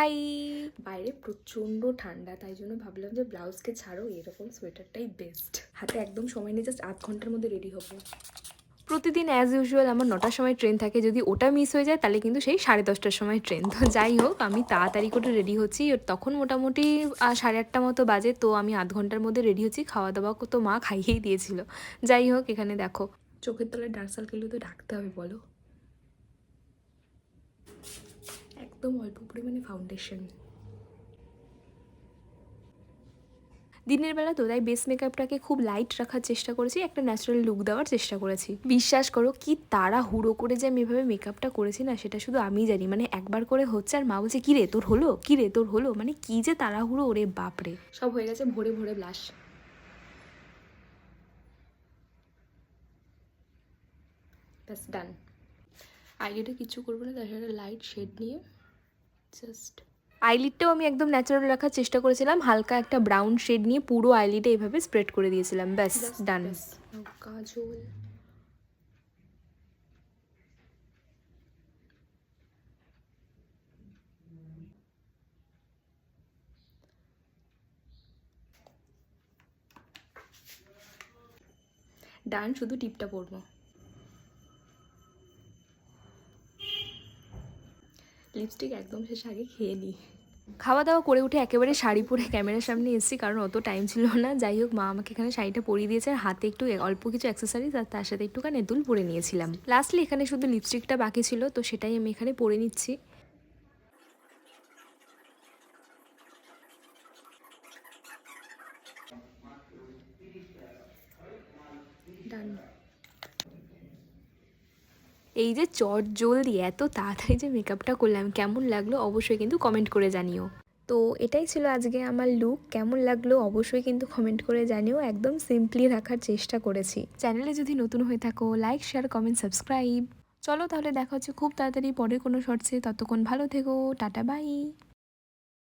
By. বাইরে প্রচণ্ড ঠান্ডা, তাই জন্য ভাবলাম যে ব্লাউজকে ছাড়ো এরকম সোয়েটারটাই বেস্ট। হাতে একদম সময় নেই, জাস্ট 8 ঘন্টার মধ্যে রেডি হবো। প্রতিদিন অ্যাজ ইউজুয়াল আমার 9টার সময় ট্রেন থাকে, যদি ওটা মিস হয়ে যায় তাহলে কিন্তু সেই 10:30টার সময় ট্রেন। তো যাই হোক, আমি তাড়াতাড়ি করে রেডি হচ্ছি। তখন মোটামুটি 8:30 মতো বাজে, তো আমি 8 ঘন্টার মধ্যে রেডি হচ্ছি। খাওয়া দাওয়া তো মা খাইয়েই দিয়েছিল। যাই হোক, এখানে দেখো চোখের তলায় ডার্ক সার্কেলও তো ঢাকতে হবে বলো। একদম অল্প পরিমাণে ফাউন্ডেশন। দিনের বেলা তো তাই বেস মেকআপটাকে খুব লাইট রাখার চেষ্টা করেছি, একটা ন্যাচারাল লুক দেওয়ার চেষ্টা করেছি। বিশ্বাস করো, কি তাড়াহুড়ো করে যে আমি এভাবে মেকআপটা করেছি না, সেটা শুধু আমিই জানি। মানে একবার করে হচ্ছে আর মা বলছে কি রে তোর হলো, কি রে তোর হলো, মানে কি যে তাড়াহুড়ো, ওরে বাপরে। সব হয়ে গেছে, ভোরে ভোরে ব্লাশ। ব্যাস ডান। আইলিডে কিছু করবো না, তার সাথে লাইট শেড নিয়ে জাস্ট আইলিডটাও আমি একদম ন্যাচারাল রাখার চেষ্টা করেছিলাম। হালকা একটা ব্রাউন শেড নিয়ে পুরো আইলিডে এভাবে স্প্রেড করে দিয়েছিলাম। ব্যাস ডান। কাজল, ডান, শুধু টিপটা পরবো। লিপস্টিক একদম শেষে আগে খেয়ে নিই। খাওয়া দাওয়া করে উঠে একেবারে শাড়ি পরে ক্যামেরার সামনে এসেছি, কারণ অত টাইম ছিল না। যাই হোক, মা আমাকে এখানে শাড়িটা পরিয়ে দিয়েছে, আর হাতে একটু অল্প কিছু অ্যাক্সেসরিজ আর তার সাথে একটু নেতুল পরে নিয়েছিলাম। লাস্টলি এখানে শুধু লিপস্টিকটা বাকি ছিল, তো সেটাই আমি এখানে পরে নিচ্ছি। ডান। এই যে চট জলদি এত তাড়াতাড়ি যে মেকআপটা করলাম, কেমন লাগলো অবশ্যই কিন্তু কমেন্ট করে জানিও। তো এটাই ছিল আজকে আমার লুক। কেমন লাগলো অবশ্যই কিন্তু কমেন্ট করে জানিও। একদম সিম্পলি রাখার চেষ্টা করেছি। চ্যানেলে যদি নতুন হয়ে থাকো, লাইক, শেয়ার, কমেন্ট, সাবস্ক্রাইব। চলো তাহলে দেখা হচ্ছে খুব তাড়াতাড়ি পরের কোনো শর্টসে। ততক্ষণ ভালো থেকো, টাটা, বাই।